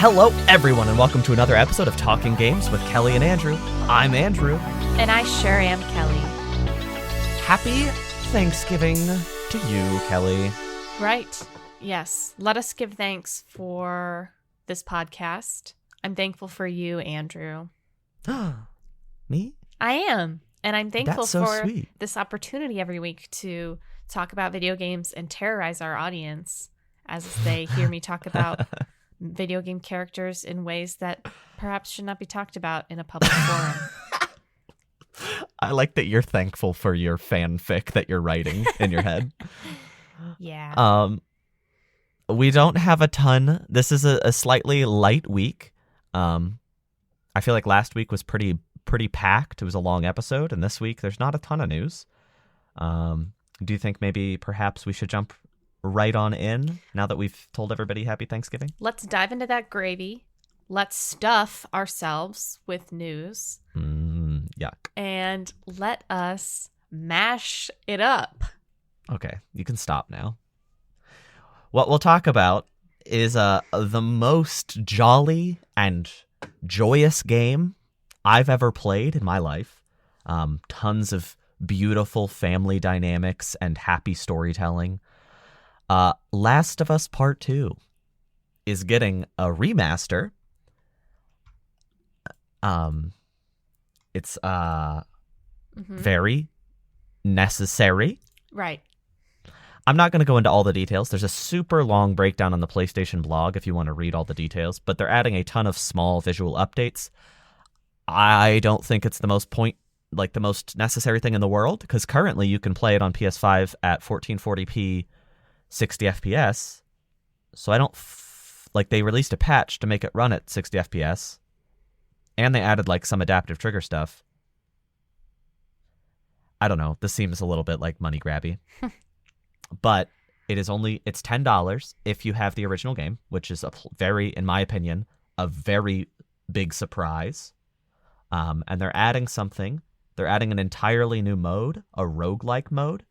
Hello, everyone, and welcome to another episode of Talking Games with Kellie and Andrew. I'm Andrew. And I sure am Kellie. Happy Thanksgiving to you, Kellie. Right. Yes. Let us give thanks for this podcast. I'm thankful for you, Andrew. Me? I am. And I'm thankful That's so for sweet. this opportunity every week to talk about video games and terrorize our audience as they hear me talk about video game characters in ways that perhaps should not be talked about in a public forum. I like that you're thankful for your fanfic that you're writing in your head. Yeah. We don't have a ton. This is a slightly light week. I feel like last week was pretty packed. It was a long episode, and this week there's not a ton of news. Do you think maybe perhaps we should jump right on in now that we've told everybody Happy Thanksgiving? Let's dive into that gravy. Let's stuff ourselves with news. Yuck. And let us mash it up. Okay, you can stop now. What we'll talk about is the most jolly and joyous game I've ever played in my life. Tons of beautiful family dynamics and happy storytelling. Last of Us Part 2 is getting a remaster. It's very necessary. Right. I'm not going to go into all the details. There's a super long breakdown on the PlayStation blog if you want to read all the details, but they're adding a ton of small visual updates. I don't think it's the most necessary thing in the world, because currently you can play it on PS5 at 1440p 60 FPS. So I don't they released a patch to make it run at 60 FPS, and they added some adaptive trigger stuff. I don't know. This seems a little bit like money grabby. But it's $10 if you have the original game, which is in my opinion, a very big surprise. And they're adding something. They're adding an entirely new mode, a roguelike mode,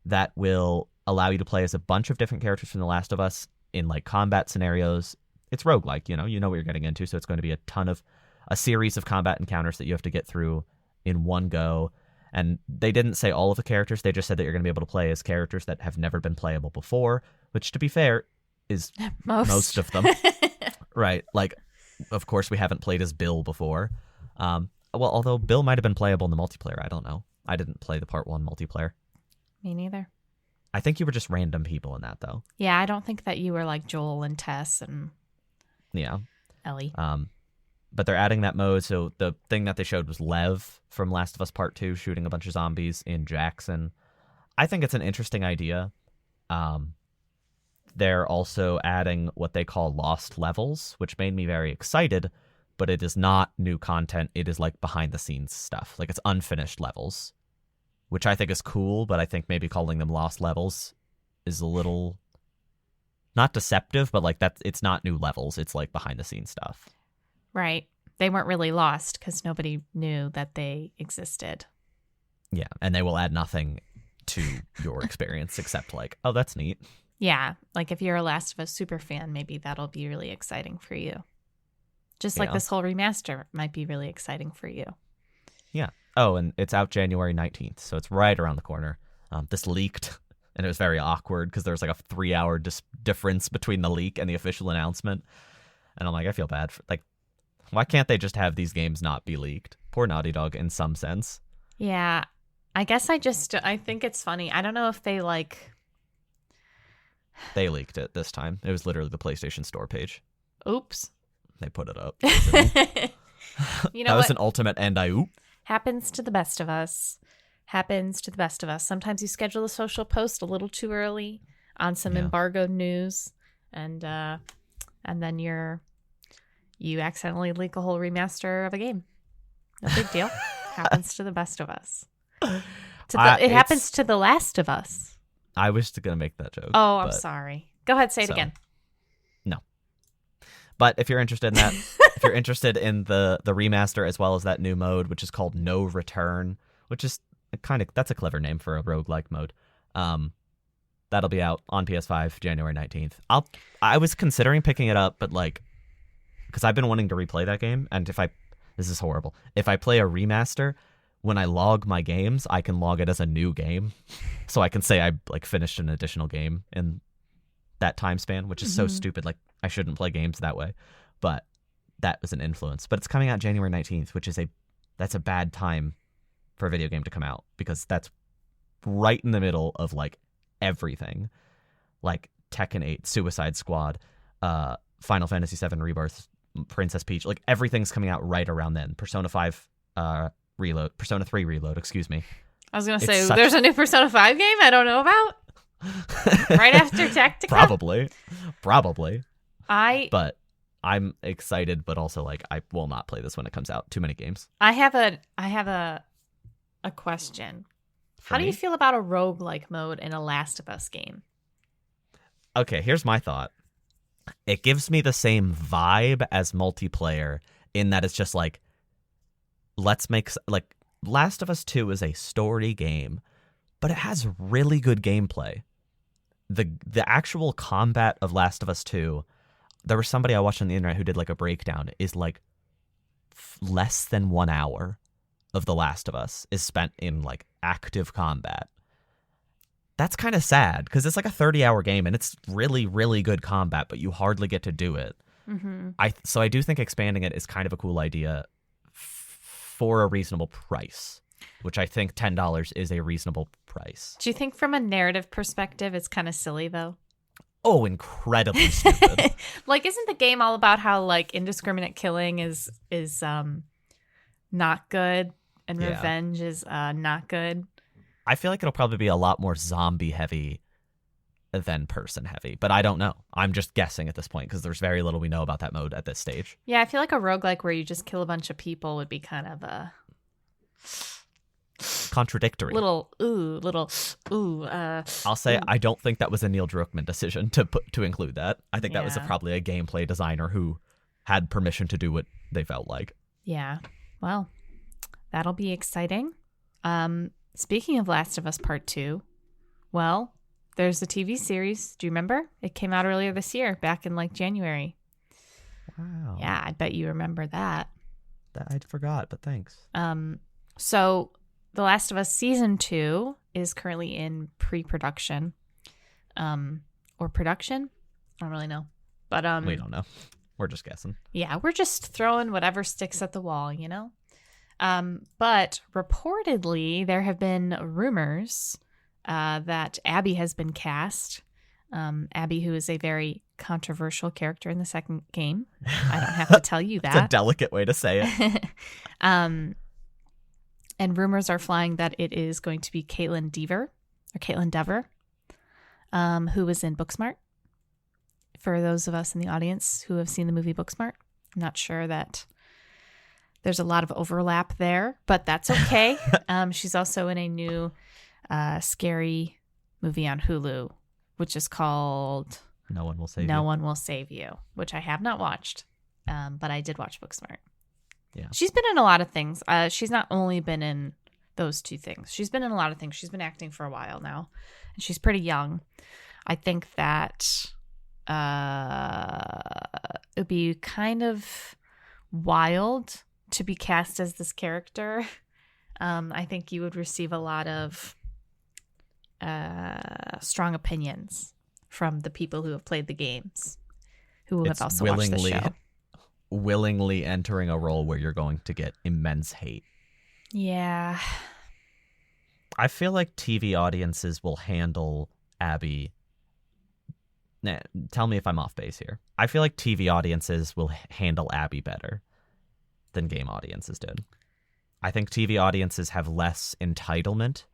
that will allow you to play as a bunch of different characters from The Last of Us in combat scenarios. It's roguelike, you know what you're getting into, so it's going to be a series of combat encounters that you have to get through in one go. And they didn't say all of the characters, they just said that you're going to be able to play as characters that have never been playable before, which, to be fair, is most of them. Right. Of course, we haven't played as Bill before. Although Bill might have been playable in the multiplayer, I don't know. I didn't play the Part 1 multiplayer. Me neither. I think you were just random people in that, though. Yeah, I don't think that you were like Joel and Tess and Ellie. But they're adding that mode, so the thing that they showed was Lev from Last of Us Part 2 shooting a bunch of zombies in Jackson. I think it's an interesting idea. They're also adding what they call lost levels, which made me very excited, but it is not new content. It is behind-the-scenes stuff. It's unfinished levels, which I think is cool, but I think maybe calling them lost levels is a little not deceptive, but it's not new levels. It's behind-the-scenes stuff. Right. They weren't really lost because nobody knew that they existed. Yeah, and they will add nothing to your experience except oh, that's neat. Yeah, if you're a Last of Us super fan, maybe that'll be really exciting for you. Just this whole remaster might be really exciting for you. Yeah. Oh, and it's out January 19th, so it's right around the corner. This leaked, and it was very awkward because there was a 3-hour difference between the leak and the official announcement. And I'm I feel bad for why can't they just have these games not be leaked? Poor Naughty Dog in some sense. Yeah. I guess I think it's funny. I don't know if they They leaked it this time. It was literally the PlayStation Store page. Oops. They put it up. You know that was what? an ultimate oop. Happens to the best of us. Sometimes you schedule a social post a little too early on some embargoed news, and then you accidentally leak a whole remaster of a game. No big deal. Happens to the best of us. It happens to The Last of Us. I was going to make that joke. Oh, I'm sorry. Go ahead, say it again. No. But if you're interested in that, if you're interested in the remaster as well as that new mode, which is called No Return, which is that's a clever name for a roguelike mode. That'll be out on PS5 January 19th. I was considering picking it up, but because I've been wanting to replay that game, and this is horrible. If I play a remaster, when I log my games, I can log it as a new game, so I can say I like finished an additional game in that time span, which is so stupid. Like I shouldn't play games that way, but that was an influence. But it's coming out January 19th, which is that's a bad time for a video game to come out, because that's right in the middle of like everything, like Tekken 8, Suicide Squad, Final Fantasy 7 Rebirth, Princess Peach, like everything's coming out right around then. Persona 5 Reload, Persona 3 Reload, excuse me. I was gonna say there's a new Persona 5 game I don't know about. Right after Tactica? Probably. But I'm excited, but also like I will not play this when it comes out. Too many games. I have a question. How do you feel about a roguelike mode in a Last of Us game? Okay, here's my thought. It gives me the same vibe as multiplayer in that it's just like, let's make, like, Last of Us 2 is a story game, but it has really good gameplay. The actual combat of Last of Us 2, there was somebody I watched on the internet who did like a breakdown, is like less than 1 hour of The Last of Us is spent in like active combat. That's kind of sad because it's like a 30-hour game and it's really, really good combat, but you hardly get to do it. Mm-hmm. So I do think expanding it is kind of a cool idea for a reasonable price, which I think $10 is a reasonable price. Do you think from a narrative perspective it's kind of silly though? Oh, incredibly stupid. Like, isn't the game all about how like indiscriminate killing is not good and revenge is not good? I feel like it'll probably be a lot more zombie heavy than person heavy, but I don't know. I'm just guessing at this point because there's very little we know about that mode at this stage. Yeah, I feel like a roguelike where you just kill a bunch of people would be kind of a contradictory. Little ooh. I'll say I don't think that was a Neil Druckmann decision to include that. I think that was probably a gameplay designer who had permission to do what they felt like. Yeah. Well, that'll be exciting. Speaking of Last of Us Part 2, well, there's the TV series. Do you remember? It came out earlier this year, back in like January. Wow. Yeah, I bet you remember that. I forgot, but thanks. So The Last of Us Season 2 is currently in pre-production. Or production? I don't really know. But we don't know. We're just guessing. Yeah, we're just throwing whatever sticks at the wall, you know? But reportedly, there have been rumors that Abby has been cast. Abby, who is a very controversial character in the second game. I don't have to tell you that. It's a delicate way to say it. And rumors are flying that it is going to be Caitlin Dever, who was in Booksmart. For those of us in the audience who have seen the movie Booksmart, I'm not sure that there's a lot of overlap there, but that's okay. She's also in a new scary movie on Hulu, which is called No One Will Save You. No One Will Save You, which I have not watched, but I did watch Booksmart. Yeah. She's been in a lot of things. She's not only been in those two things. She's been in a lot of things. She's been acting for a while now, and she's pretty young. I think that it would be kind of wild to be cast as this character. I think you would receive a lot of strong opinions from the people who have played the games, who have also watched the show. Willingly entering a role where you're going to get immense hate. Yeah. I feel like TV audiences will handle Abby. Tell me if I'm off base here. I feel like TV audiences will handle Abby better than game audiences did. I think TV audiences have less entitlement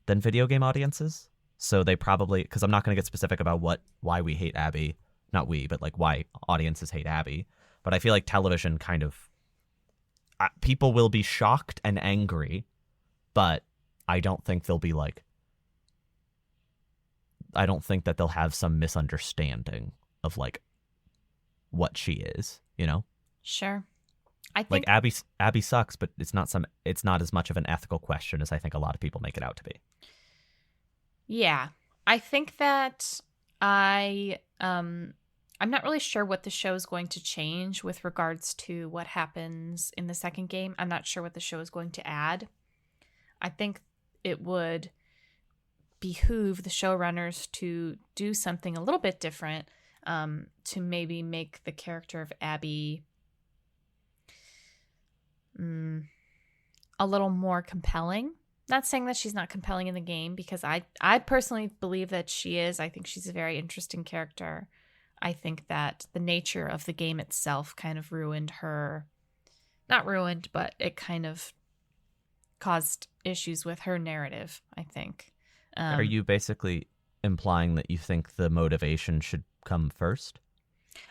than video game audiences. So they probably, because I'm not going to get specific about why we hate Abby. Not we, but like why audiences hate Abby. But I feel like television kind of, people will be shocked and angry, but I don't think they'll be like, I don't think that they'll have some misunderstanding of like what she is, you know? Sure. I think like Abby sucks, but it's not as much of an ethical question as I think a lot of people make it out to be. Yeah. I think that I I'm not really sure what the show is going to change with regards to what happens in the second game. I'm not sure what the show is going to add. I think it would behoove the showrunners to do something a little bit different, to maybe make the character of Abby a little more compelling. Not saying that she's not compelling in the game, because I personally believe that she is. I think she's a very interesting character. I think that the nature of the game itself kind of ruined her. Not ruined, but it kind of caused issues with her narrative, I think. Are you basically implying that you think the motivation should come first?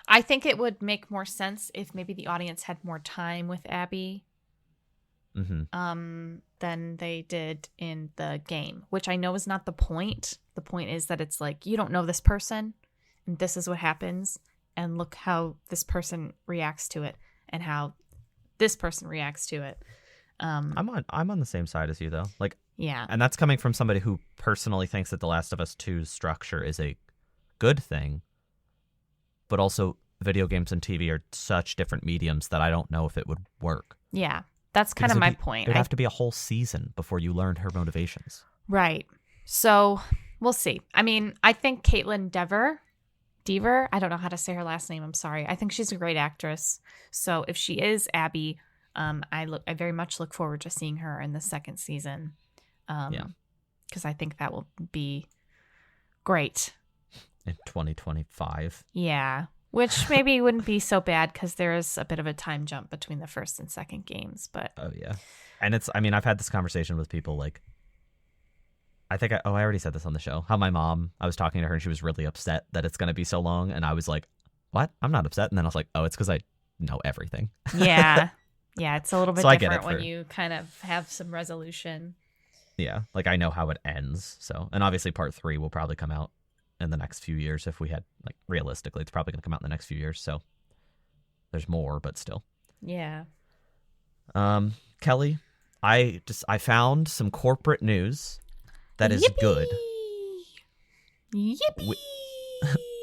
I think it would make more sense if maybe the audience had more time with Abby than they did in the game, which I know is not the point. The point is that it's like, you don't know this person, and this is what happens, and look how this person reacts to it, and how this person reacts to it. I'm on the same side as you, though. Like, yeah, and that's coming from somebody who personally thinks that The Last of Us 2's structure is a good thing, but also video games and TV are such different mediums that I don't know if it would work. Yeah, that's kind of my point. It'd have to be a whole season before you learned her motivations. Right. So we'll see. I mean, I think Caitlin Dever, I don't know how to say her last name. I'm sorry. I think she's a great actress. So if she is Abby, I very much look forward to seeing her in the second season. Because I think that will be great. In 2025. Yeah. Which maybe wouldn't be so bad, because there is a bit of a time jump between the first and second games. But oh yeah, and I've had this conversation with people, like, I think I already said this on the show. How my mom, I was talking to her and she was really upset that it's going to be so long, and I was like, "What? I'm not upset." And then I was like, "Oh, it's because I know everything." Yeah, yeah, it's a little bit so different when you kind of have some resolution. Yeah, like I know how it ends. So, and obviously part 3 will probably come out in the next few years. If we had, like, realistically, it's probably going to come out in the next few years. So there's more, but still. Yeah. Kelly, I found some corporate news that is Yippee! good. Yippee!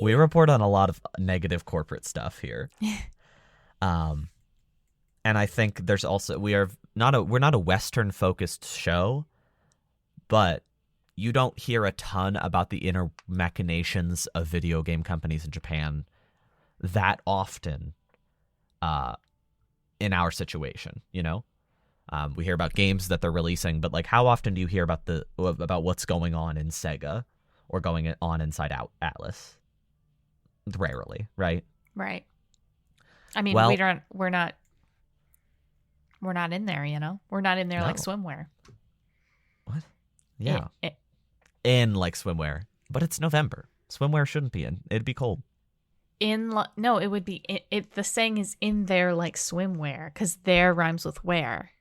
We report on a lot of negative corporate stuff here. And I think there's also, we're not a Western focused show, but you don't hear a ton about the inner machinations of video game companies in Japan that often in our situation, you know? We hear about games that they're releasing, but, like, how often do you hear about what's going on in Sega or going on inside Atlas? Rarely, right? Right. I mean, we're not in there, you know? We're not in there like swimwear. What? Yeah. In like swimwear, but it's November. Swimwear shouldn't be in. It'd be cold. No, it would be. The saying is in there like swimwear, because there rhymes with wear.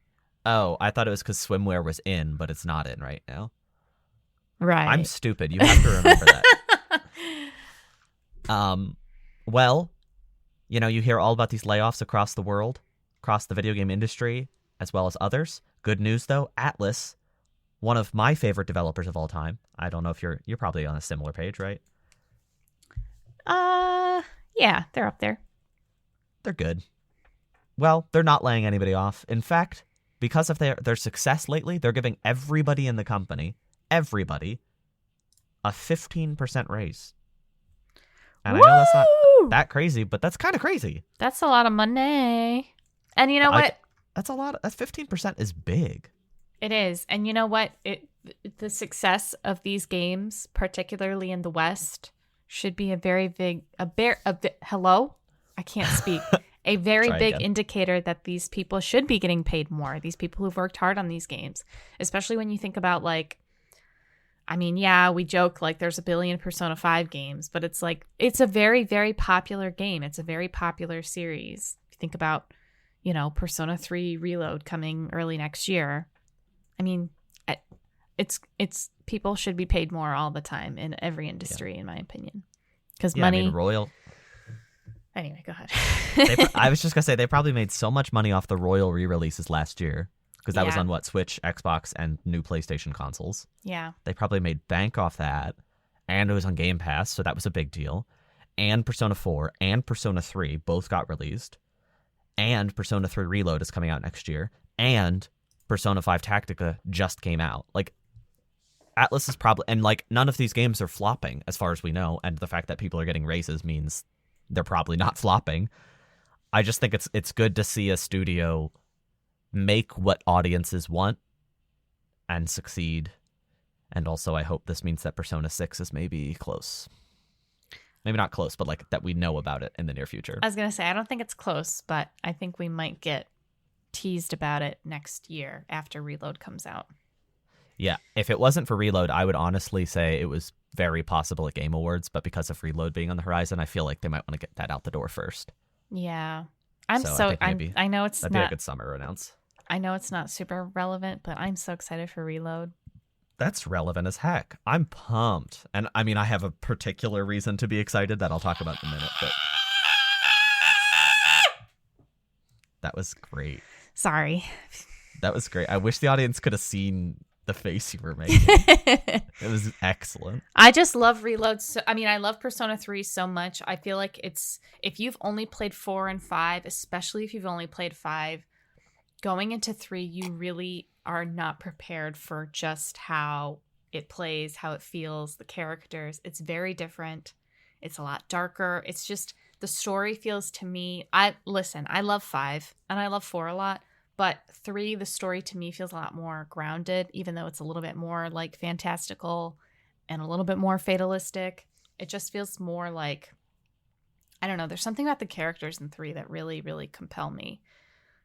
Oh, I thought it was because swimwear was in, but it's not in right now. Right. I'm stupid. You have to remember that. Well, you know, you hear all about these layoffs across the world, across the video game industry, as well as others. Good news, though. Atlas, one of my favorite developers of all time. I don't know if you're probably on a similar page, right? Yeah, they're up there. They're good. Well, they're not laying anybody off. In fact, because of their success lately, they're giving everybody in the company, a 15% raise. And Woo! I know that's not that crazy, but that's kind of crazy. That's a lot of money. And you know what? That's a lot. That 15% is big. It is. And you know what? The success of these games, particularly in the West, should be a very big hello? I can't speak. A very big indicator that these people should be getting paid more. These people who've worked hard on these games, especially when you think about, like, I mean, yeah, we joke like there's a billion Persona 5 games, but it's like, it's a very, very popular game. It's a very popular series. If you think about, you know, Persona 3 Reload coming early next year. I mean, it's people should be paid more all the time in every industry, in my opinion. Because money. I mean, Royal. Anyway, go ahead. I was just gonna say they probably made so much money off the Royal re-releases last year, because that was on Switch, Xbox, and new PlayStation consoles. Yeah. They probably made bank off that, and it was on Game Pass, so that was a big deal. and Persona 4 and Persona 3 both got released, and Persona 3 Reload is coming out next year, and Persona 5 Tactica just came out. Like, Atlas is probably, and like none of these games are flopping as far as we know, and the fact that people are getting raises means they're probably not flopping. I just think it's good to see a studio make what audiences want and succeed. And also I hope this means that Persona 6 is maybe close. Maybe not close, but like that we know about it in the near future. I was going to say, I don't think it's close, but I think we might get teased about it next year after Reload comes out. Yeah, if it wasn't for Reload, I would honestly say it was very possible at Game Awards, but because of Reload being on the horizon, I feel like they might want to get that out the door first. Yeah. I know it's that'd not be a good summer announce. I know it's not super relevant, but I'm so excited for Reload. That's relevant as heck. I'm pumped. And I mean, I have a particular reason to be excited that I'll talk about in a minute, but that was great. Sorry. That was great. I wish the audience could have seen the face you were making. It was excellent. I just love Reload. I love Persona 3 so much. I feel like if you've only played 4 and 5, especially if you've only played 5, going into 3, you really are not prepared for just how it plays, how it feels, the characters. It's very different. It's a lot darker. It's just the story feels to me. I love 5 and I love 4 a lot. But 3, the story to me feels a lot more grounded, even though it's a little bit more like fantastical and a little bit more fatalistic. It just feels more like, I don't know, there's something about the characters in 3 that really, really compel me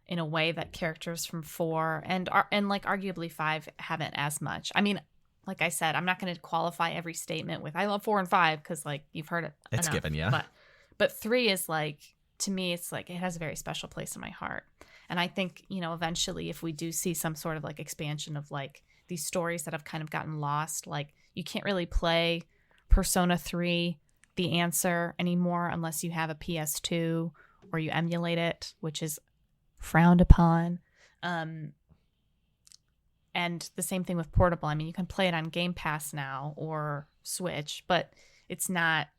in a way that characters from 4 and like arguably 5 haven't as much. I mean, like I said, I'm not going to qualify every statement with I love 4 and 5 because like you've heard it It's enough. given, yeah. But 3 is like, to me, it's like it has a very special place in my heart. And I think, eventually if we do see some sort of like expansion of like these stories that have kind of gotten lost, like you can't really play Persona 3, The Answer anymore unless you have a PS2 or you emulate it, which is frowned upon. And the same thing with portable. I mean, you can play it on Game Pass now or Switch, but it's not,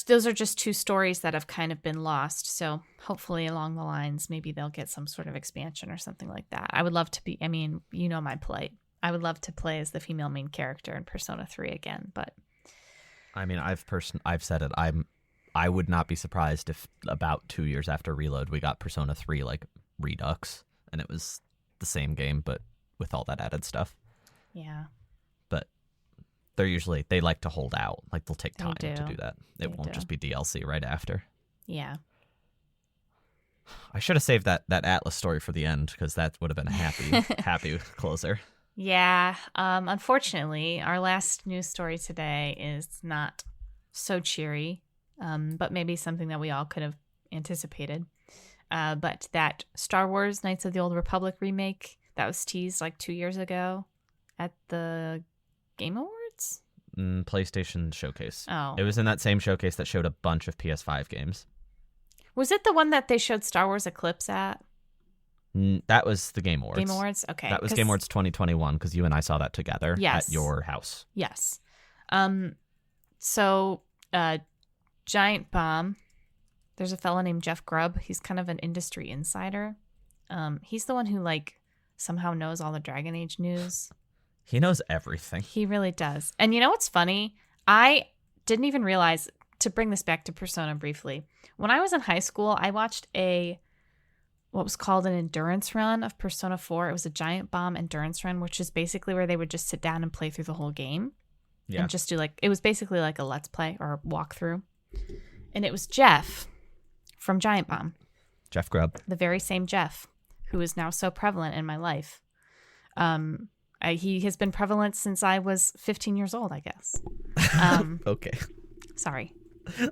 those are just 2 stories that have kind of been lost. So hopefully along the lines, maybe they'll get some sort of expansion or something like that. I would love to be, my plight. I would love to play as the female main character in Persona 3 again, but I mean, I've said it. I would not be surprised if about 2 years after Reload, we got Persona 3 like Redux and it was the same game, but with all that added stuff. Yeah. But they like to hold out. Like they'll take time to do that. It won't just be DLC right after. Yeah. I should have saved that Atlas story for the end because that would have been a happy closer. Yeah. Unfortunately, our last news story today is not so cheery, but maybe something that we all could have anticipated. But that Star Wars Knights of the Old Republic remake that was teased like 2 years ago at the Game Awards? PlayStation Showcase. Oh. It was in that same showcase that showed a bunch of PS5 games. Was it the one that they showed Star Wars Eclipse at? That was the Game Awards. Game Awards? Okay. That was Game Awards 2021 because you and I saw that together at your house. Yes. So, Giant Bomb, there's a fella named Jeff Grubb. He's kind of an industry insider. He's the one who like somehow knows all the Dragon Age news. He knows everything. He really does. And you know what's funny? I didn't even realize, to bring this back to Persona briefly, when I was in high school, I watched what was called an endurance run of Persona 4. It was a Giant Bomb endurance run, which is basically where they would just sit down and play through the whole game. Yeah. And just do it was basically like a let's play or a walkthrough. And it was Jeff from Giant Bomb. Jeff Grubb. The very same Jeff, who is now so prevalent in my life. He has been prevalent since I was 15 years old, I guess. Okay. Sorry.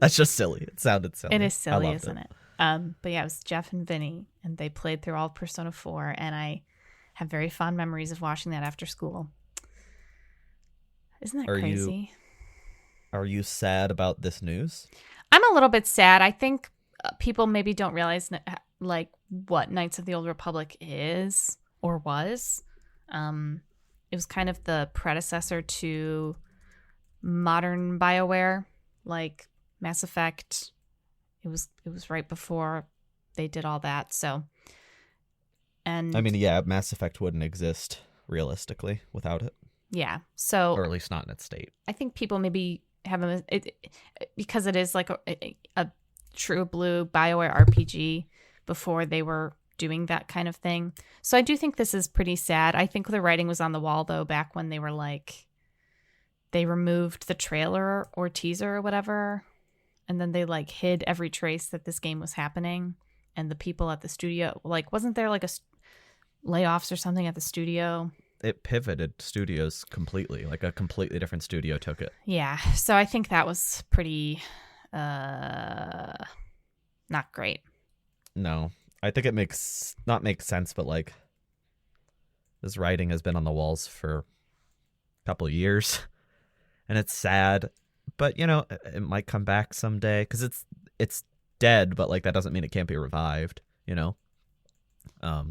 That's just silly. It sounded silly. It is silly, isn't it? But yeah, it was Jeff and Vinny, and they played through all of Persona 4, and I have very fond memories of watching that after school. Isn't that crazy? Are you sad about this news? I'm a little bit sad. I think people maybe don't realize like what Knights of the Old Republic is or was. It was kind of the predecessor to modern BioWare, like Mass Effect. It was right before they did all that. So, and I mean, yeah, Mass Effect wouldn't exist realistically without it. yeah. So, or at least not in its state. I think people maybe have it because it is like a true blue BioWare RPG before they were doing that kind of thing. So I do think this is pretty sad. I think the writing was on the wall though back when they were like they removed the trailer or teaser or whatever, and then they like hid every trace that this game was happening. And the people at the studio, like, wasn't there like layoffs or something at the studio? It pivoted studios completely. Like a completely different studio took it. Yeah. So I think that was pretty not great. No. I think it makes sense, but like this writing has been on the walls for a couple of years and it's sad, but you know, it might come back someday because it's dead, but like that doesn't mean it can't be revived, you know? I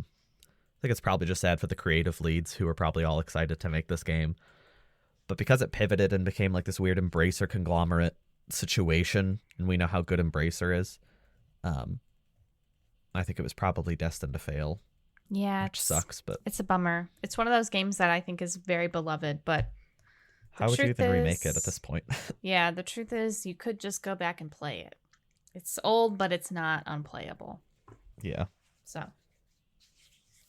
think it's probably just sad for the creative leads who are probably all excited to make this game. But because it pivoted and became like this weird Embracer conglomerate situation, and we know how good Embracer is, I think it was probably destined to fail. Yeah. Which sucks, but it's a bummer. It's one of those games that I think is very beloved, but how would you even remake it at this point? Yeah, the truth is you could just go back and play it. It's old, but it's not unplayable. Yeah. So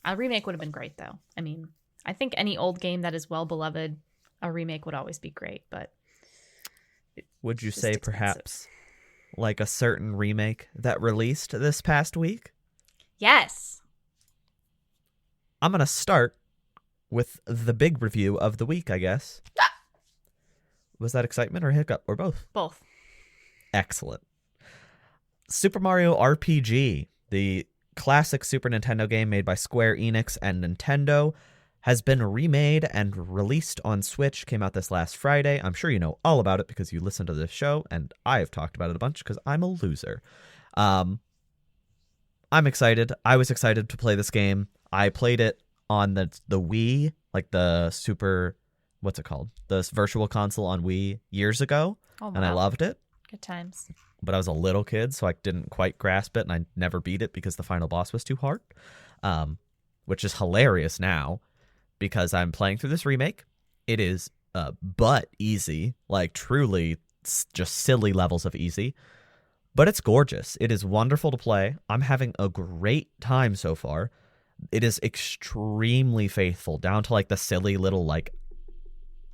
a remake would have been great, though. I mean, I think any old game that is well beloved, a remake would always be great. But would you say perhaps like a certain remake that released this past week? Yes. I'm going to start with the big review of the week, I guess. Ah! Was that excitement or hiccup or both? Both. Excellent. Super Mario RPG, the classic Super Nintendo game made by Square Enix and Nintendo, has been remade and released on Switch. Came out this last Friday. I'm sure you know all about it because you listen to this show, and I've talked about it a bunch because I'm a loser. I'm excited. I was excited to play this game. I played it on the Wii, like the Super, what's it called? The Virtual Console on Wii years ago, and I loved it. Good times. But I was a little kid, so I didn't quite grasp it, and I never beat it because the final boss was too hard, which is hilarious now because I'm playing through this remake. It is but easy, like truly just silly levels of easy, but it's gorgeous. It is wonderful to play. I'm having a great time so far. It is extremely faithful, down to like the silly little like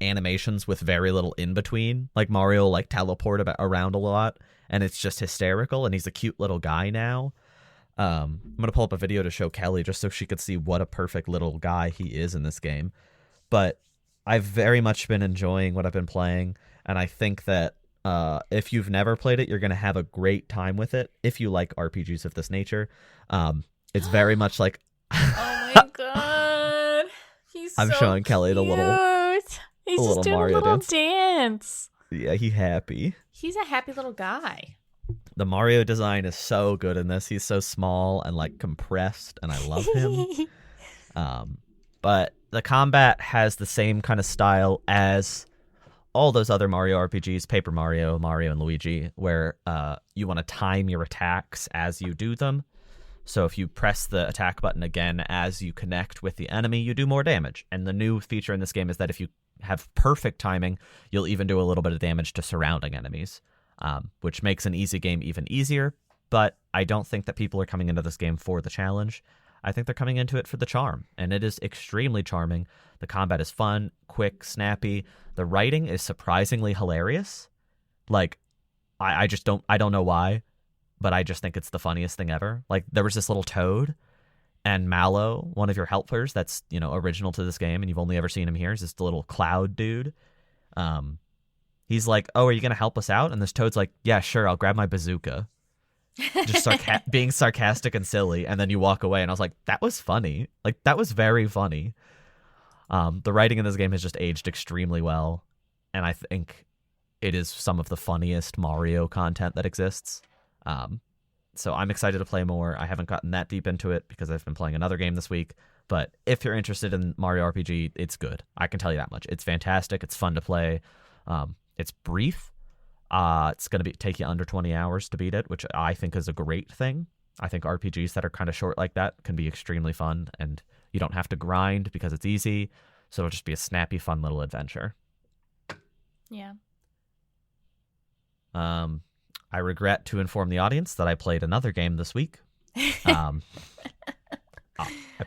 animations with very little in between. Like Mario like teleport around a lot, and it's just hysterical, and he's a cute little guy now. I'm gonna pull up a video to show Kelly just so she could see what a perfect little guy he is in this game. But I've very much been enjoying what I've been playing, and I think that if you've never played it, you're gonna have a great time with it if you like RPGs of this nature. It's very much like oh my god, I'm so showing Kelly cute. the little He's just doing Mario a little dance. Yeah, he's happy. He's a happy little guy. The Mario design is so good in this. He's so small and like compressed, and I love him. But the combat has the same kind of style as all those other Mario RPGs, Paper Mario, Mario and Luigi, where you want to time your attacks as you do them. So if you press the attack button again as you connect with the enemy, you do more damage. And the new feature in this game is that if you have perfect timing, you'll even do a little bit of damage to surrounding enemies, which makes an easy game even easier. But I don't think that people are coming into this game for the challenge. I think they're coming into it for the charm, and it is extremely charming. The combat is fun, quick, snappy. The writing is surprisingly hilarious. Like, I don't know why, but I just think it's the funniest thing ever. Like, there was this little toad, and Mallow, one of your helpers that's, you know, original to this game, and you've only ever seen him here, is this little cloud dude. He's like, oh, are you going to help us out? And this toad's like, yeah, sure, I'll grab my bazooka. Just being sarcastic and silly, and then you walk away, and I was like, that was funny. Like, that was very funny. The writing in this game has just aged extremely well, and I think it is some of the funniest Mario content that exists. So I'm excited to play more. I haven't gotten that deep into it because I've been playing another game this week, but if you're interested in Mario RPG, it's good. I can tell you that much. It's fantastic. It's fun to play. It's brief, It's going to take you under 20 hours to beat it, which I think is a great thing. I think RPGs that are kind of short like that can be extremely fun, and you don't have to grind because it's easy. So it'll just be a snappy, fun little adventure. Yeah. I regret to inform the audience that I played another game this week. I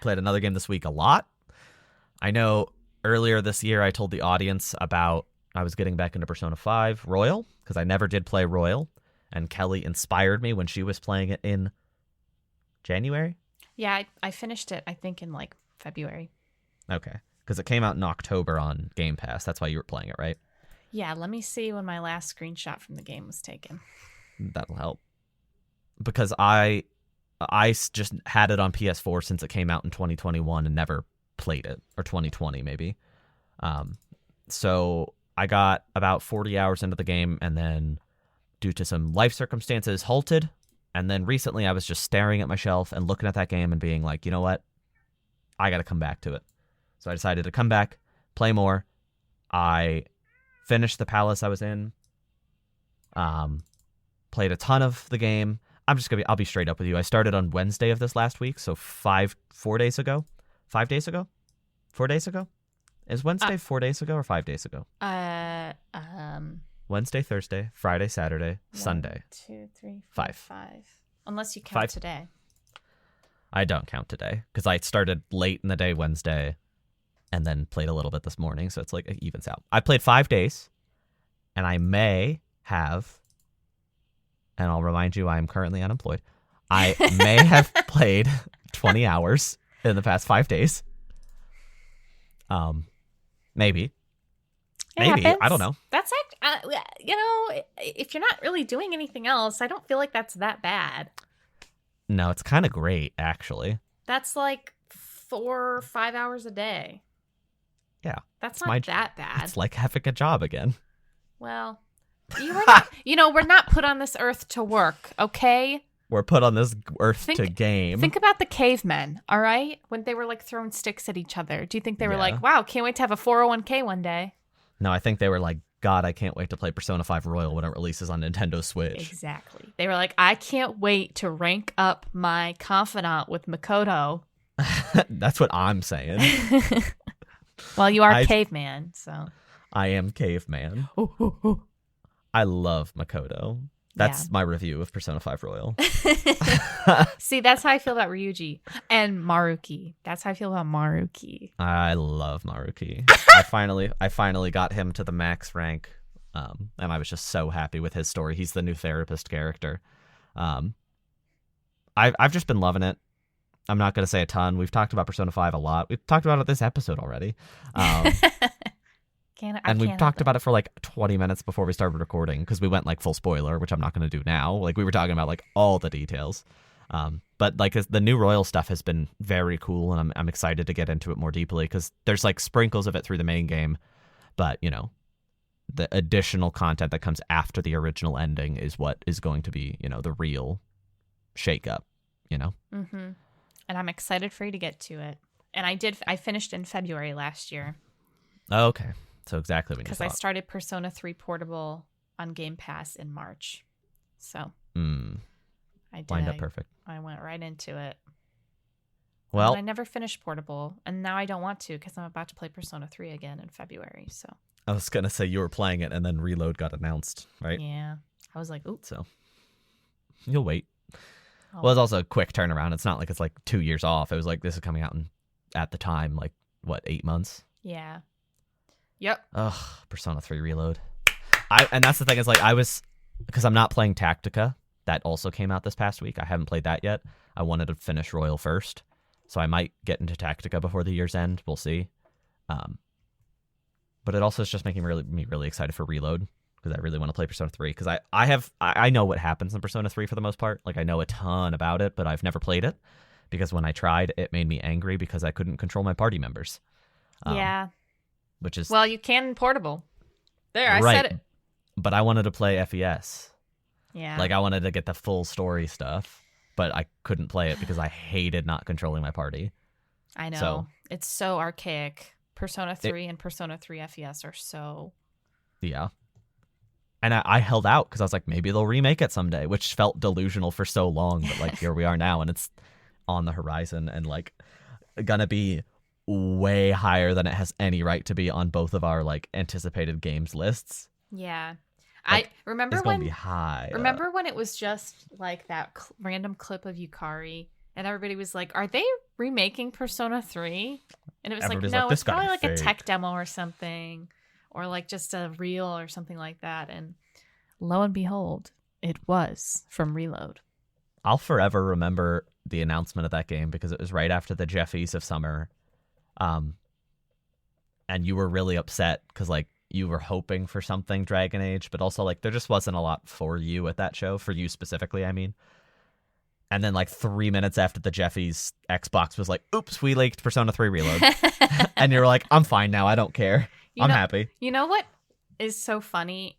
played another game this week a lot. I know earlier this year I told the audience about I was getting back into Persona 5 Royal, because I never did play Royal, and Kelly inspired me when she was playing it in January? Yeah, I finished it, I think, in like February. Okay, because it came out in October on Game Pass. That's why you were playing it, right? Yeah, let me see when my last screenshot from the game was taken. That'll help. Because I just had it on PS4 since it came out in 2021 and never played it, or 2020 maybe. So I got about 40 hours into the game, and then due to some life circumstances halted. And then recently I was just staring at my shelf and looking at that game and being like, you know what? I got to come back to it. So I decided to come back, play more. I finished the palace I was in. Played a ton of the game. I'll be straight up with you. I started on Wednesday of this last week, so 4 days ago. 5 days ago? 4 days ago? Is Wednesday 4 days ago or 5 days ago? Wednesday, Thursday, Friday, Saturday, Sunday. 1, 2, 3, 4, 5. Unless you count 5. today. I don't count today because I started late in the day Wednesday and then played a little bit this morning, so it's like it evens out. I played 5 days, and I may have, and I'll remind you I am currently unemployed, I may have played 20 hours in the past 5 days. Maybe. Maybe. I don't know. That's if you're not really doing anything else, I don't feel like that's that bad. No, it's kind of great, actually. That's like 4 or 5 hours a day. Yeah. That's not that bad. It's like having a job again. Well, we're not put on this earth to work, okay? We're put on this earth to game. Think about the cavemen, all right? When they were like throwing sticks at each other. Do you think they were like, wow, can't wait to have a 401k one day? No, I think they were like, God, I can't wait to play Persona 5 Royal when it releases on Nintendo Switch. Exactly. They were like, I can't wait to rank up my confidant with Makoto. That's what I'm saying. Well, you are caveman, so. I am caveman. I love Makoto. That's my review of Persona 5 Royal. See, that's how I feel about Ryuji and Maruki. That's how I feel about Maruki. I love Maruki. I finally got him to the max rank, and I was just so happy with his story. He's the new therapist character. I've just been loving it. I'm not going to say a ton. We've talked about Persona 5 a lot. We've talked about it this episode already. And we talked about it for like 20 minutes before we started recording because we went like full spoiler, which I'm not going to do now. Like we were talking about like all the details. But like the new Royal stuff has been very cool, and I'm excited to get into it more deeply because there's like sprinkles of it through the main game. But, you know, the additional content that comes after the original ending is what is going to be, you know, the real shakeup, you know? Mm-hmm. And I'm excited for you to get to it. And I finished in February last year. Oh, okay. So exactly when you thought. Because I started Persona 3 Portable on Game Pass in March. So I did. Lined up perfect. I went right into it. Well, and I never finished Portable, and now I don't want to because I'm about to play Persona 3 again in February. So I was going to say you were playing it and then Reload got announced, right? Yeah. I was like, ooh. So you'll wait. Well, it's also a quick turnaround. It's not like it's like 2 years off. It was like this is coming out at the time, like, what, 8 months? Yeah. Yep. Ugh, Persona 3 Reload. And that's the thing is, like, because I'm not playing Tactica. That also came out this past week. I haven't played that yet. I wanted to finish Royal first. So I might get into Tactica before the year's end. We'll see. But it also is just making me really excited for Reload. Because I really want to play Persona 3. Because I know what happens in Persona 3 for the most part. Like, I know a ton about it, but I've never played it. Because when I tried, it made me angry because I couldn't control my party members. Yeah. Which is... Well, you can in Portable. There, I said it. But I wanted to play FES. Yeah. Like, I wanted to get the full story stuff. But I couldn't play it because I hated not controlling my party. I know. So, it's so archaic. Persona 3 and Persona 3 FES are so... Yeah. And I held out because I was like, maybe they'll remake it someday, which felt delusional for so long. But like, here we are now, and it's on the horizon, and like gonna be way higher than it has any right to be on both of our like anticipated games lists. Yeah. Like, I remember it's gonna be high. Remember when it was just like that random clip of Yukari, and everybody was like, "Are they remaking Persona 3?" And it was Everybody's like, "No, like, "This it's gotta probably be like a fake." tech demo or something, or like just a reel or something like that." And lo and behold, it was from Reload. I'll forever remember the announcement of that game because it was right after the Jeffies of summer, and you were really upset because like you were hoping for something Dragon Age, but also like there just wasn't a lot for you at that show, for you specifically, I mean. And then like 3 minutes after the Jeffies, Xbox was like, "Oops, we leaked Persona 3 Reload," and you're like, "I'm fine now. I don't care. I'm happy." You know what is so funny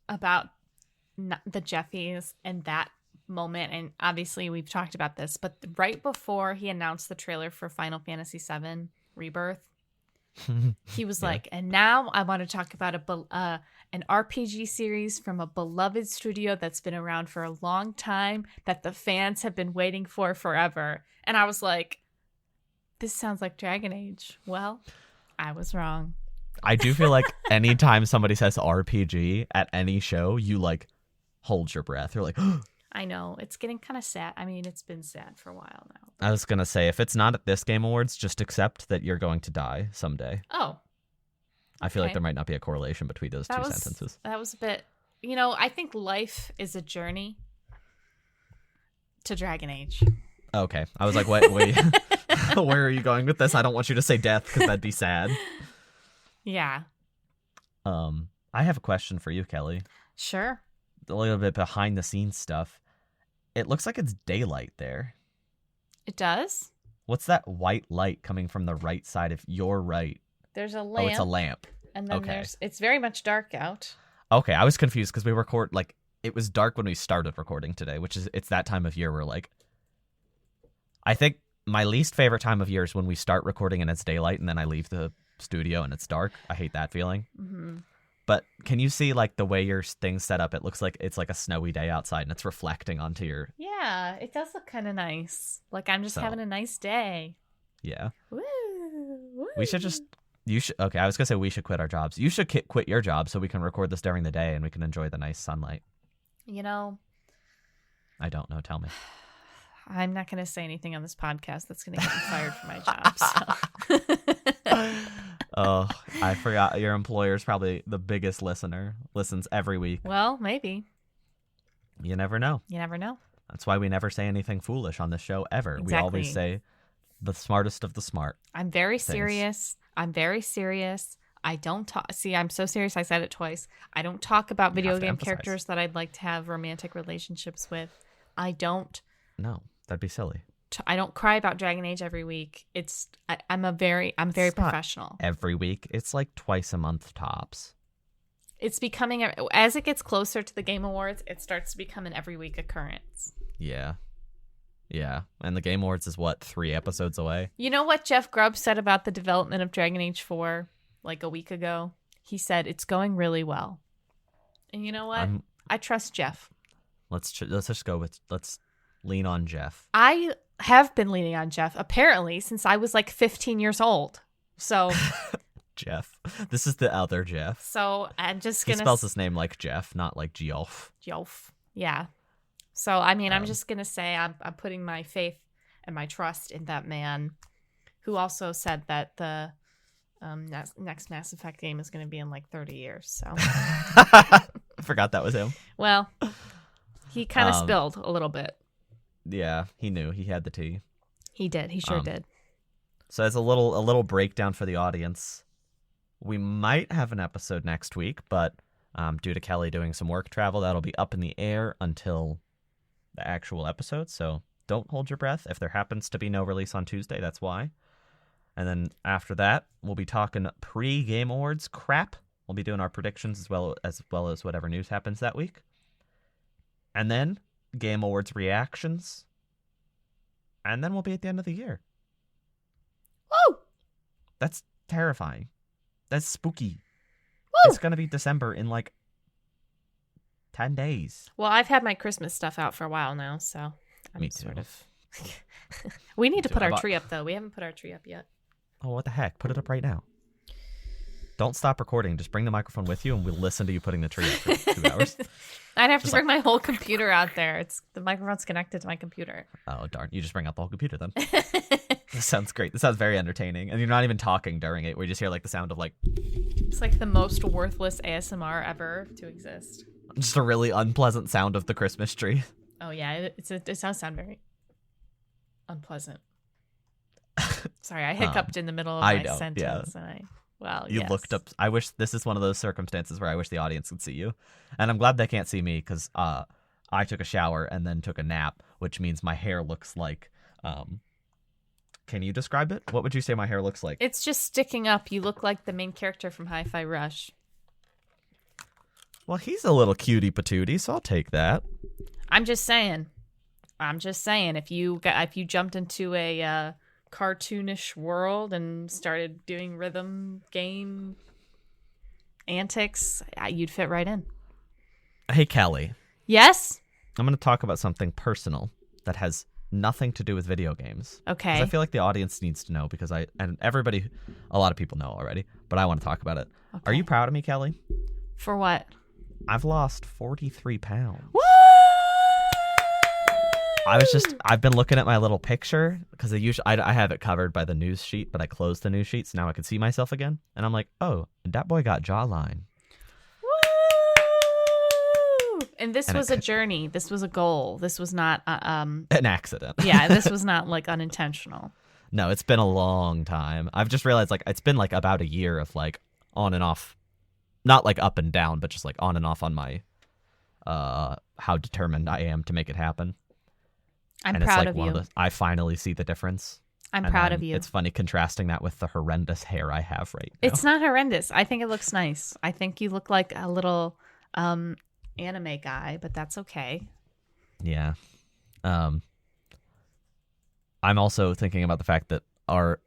about the Jeffies and that moment, and obviously we've talked about this, but right before he announced the trailer for Final Fantasy VII Rebirth, he was like, "And now I want to talk about an RPG series from a beloved studio that's been around for a long time that the fans have been waiting for forever." And I was like, this sounds like Dragon Age. Well, I was wrong. I do feel like anytime somebody says RPG at any show, you like hold your breath. You're like, I know. It's getting kind of sad. I mean, it's been sad for a while now. I was going to say, if it's not at this Game Awards, just accept that you're going to die someday. Oh. I feel like there might not be a correlation between those two sentences. That was a bit... You know, I think life is a journey to Dragon Age. Okay. I was like, wait. Where are you going with this? I don't want you to say death because that'd be sad. Yeah. I have a question for you, Kelly. Sure. A little bit behind the scenes stuff. It looks like it's daylight there. It does? What's that white light coming from the right side of your right? There's a lamp. Oh, it's a lamp. And then it's very much dark out. Okay, I was confused because we record, like, it was dark when we started recording today, which is, it's that time of year where, like, I think my least favorite time of year is when we start recording and it's daylight and then I leave the studio and it's dark. I hate that feeling. Mm-hmm. But can you see, like, the way your thing's set up? It looks like it's like a snowy day outside and it's reflecting onto your... Yeah, it does look kind of nice. Like, I'm just having a nice day. Yeah. Woo, woo. We should just... Okay, I was going to say we should quit our jobs. You should quit your job so we can record this during the day and we can enjoy the nice sunlight. You know... I don't know. Tell me. I'm not going to say anything on this podcast that's going to get me fired from my job. So. Oh, I forgot. Your employer's probably the biggest listener. Listens every week. Well, maybe. You never know. You never know. That's why we never say anything foolish on this show, ever. Exactly. We always say the smartest of the smart. I'm very serious. I don't talk. See, I'm so serious. I said it twice. I don't talk about video game characters that I'd like to have romantic relationships with. I don't. No, that'd be silly. I don't cry about Dragon Age every week. I'm very professional. Every week. It's like twice a month tops. It's becoming, as it gets closer to the Game Awards, it starts to become an every week occurrence. Yeah. Yeah. And the Game Awards is what, 3 episodes away? You know what Jeff Grubb said about the development of Dragon Age 4 like a week ago? He said it's going really well. And you know what? I trust Jeff. Let's just go with, let's lean on Jeff. I have been leaning on Jeff, apparently, since I was like 15 years old. So... Jeff. This is the other Jeff. So I'm just going to... He spells his name like Jeff, not like Geoff. Geoff. Yeah. So, I mean, I'm just going to say I'm putting my faith and my trust in that man who also said that the next Mass Effect game is going to be in like 30 years. So I forgot that was him. Well, he kind of spilled a little bit. Yeah, he knew. He had the tea. He did. He sure did. So as a little breakdown for the audience, we might have an episode next week, but due to Kelly doing some work travel, that'll be up in the air until the actual episode. So don't hold your breath. If there happens to be no release on Tuesday, that's why. And then after that, we'll be talking pre-Game Awards crap. We'll be doing our predictions as well as whatever news happens that week. And then Game Awards reactions. And then we'll be at the end of the year. Woo! That's terrifying. That's spooky. Woo! It's going to be December in like 10 days. Well, I've had my Christmas stuff out for a while now, so I'm Me too. sort of. We need to put I our bought- tree up, though. We haven't put our tree up yet. Oh, what the heck? Put it up right now. Don't stop recording. Just bring the microphone with you, and we'll listen to you putting the tree up for 2 hours. I'd have to bring my whole computer out there. The microphone's connected to my computer. Oh, darn. You just bring out the whole computer then. This sounds great. This sounds very entertaining. And you're not even talking during it. We just hear like the sound of like... It's like the most worthless ASMR ever to exist. Just a really unpleasant sound of the Christmas tree. Oh, yeah. It does sound very unpleasant. Sorry, I hiccuped in the middle of my sentence. Yeah. And you looked up. I wish this is one of those circumstances where I wish the audience could see you. And I'm glad they can't see me because I took a shower and then took a nap, which means my hair looks like... Can you describe it? What would you say my hair looks like? It's just sticking up. You look like the main character from Hi-Fi Rush. Well, he's a little cutie patootie, so I'll take that. I'm just saying. If you jumped into a cartoonish world and started doing rhythm game antics, you'd fit right in. Hey, Kelly. Yes? I'm going to talk about something personal that has nothing to do with video games. Okay. 'Cause I feel like the audience needs to know because a lot of people know already, but I want to talk about it. Okay. Are you proud of me, Kelly? For what? I've lost 43 pounds. Woo! I've been looking at my little picture because I have it covered by the news sheet, but I closed the news sheet so now I can see myself again. And I'm like, oh, that boy got jawline. And this was a journey. This was a goal. This was not an accident. Yeah, this was not like unintentional. No, it's been a long time. I've just realized like it's been like about a year of like on and off, not like up and down, but just like on and off on my how determined I am to make it happen. I'm proud of you. I finally see the difference. I'm proud of you. It's funny contrasting that with the horrendous hair I have right now. It's not horrendous. I think it looks nice. I think you look like a little anime guy, but that's okay. Yeah. I'm also thinking about the fact that our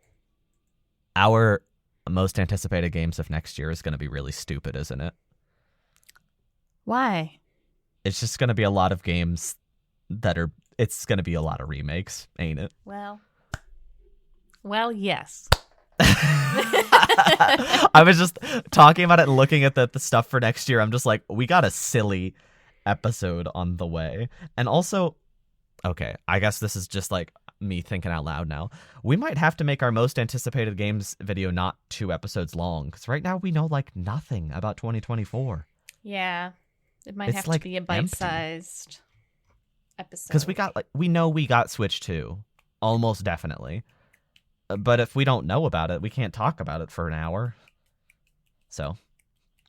most anticipated games of next year is going to be really stupid, isn't it? Why? It's just going to be a lot of games it's going to be a lot of remakes, ain't it? Well, yes. I was just talking about it and looking at the stuff for next year. I'm just like, we got a silly episode on the way. And also, okay, I guess this is just like me thinking out loud now. We might have to make our most anticipated games video not 2 episodes long because right now we know like nothing about 2024. Yeah, it might have to be a bite-sized episode. Because we know we got Switch 2, almost definitely. But if we don't know about it, we can't talk about it for an hour. So,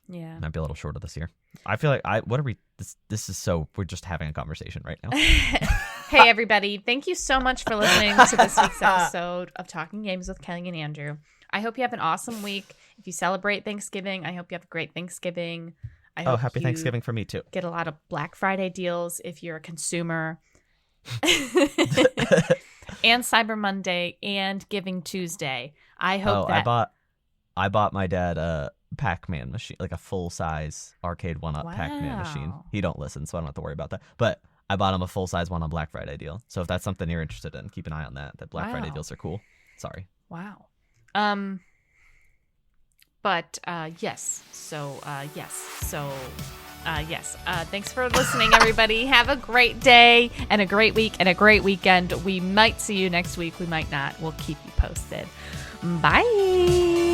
yeah, might be a little shorter this year. I feel like this is so we're just having a conversation right now. Hey everybody, thank you so much for listening to this week's episode of Talking Games with Kellie and Andrew. I hope you have an awesome week. If you celebrate Thanksgiving, I hope you have a great Thanksgiving. Happy Thanksgiving for me too. Get a lot of Black Friday deals if you're a consumer. And Cyber Monday and Giving Tuesday. I hope that I bought my dad a Pac-Man machine, like a full-size arcade 1-up Pac-Man machine. He don't listen, so I don't have to worry about that. But I bought him a full-size one on Black Friday deal. So if that's something you're interested in, keep an eye on that. That Black Friday deals are cool. Sorry. Wow. But yes. So yes. Thanks for listening, everybody. Have a great day and a great week and a great weekend. We might see you next week. We might not. We'll keep you posted. Bye.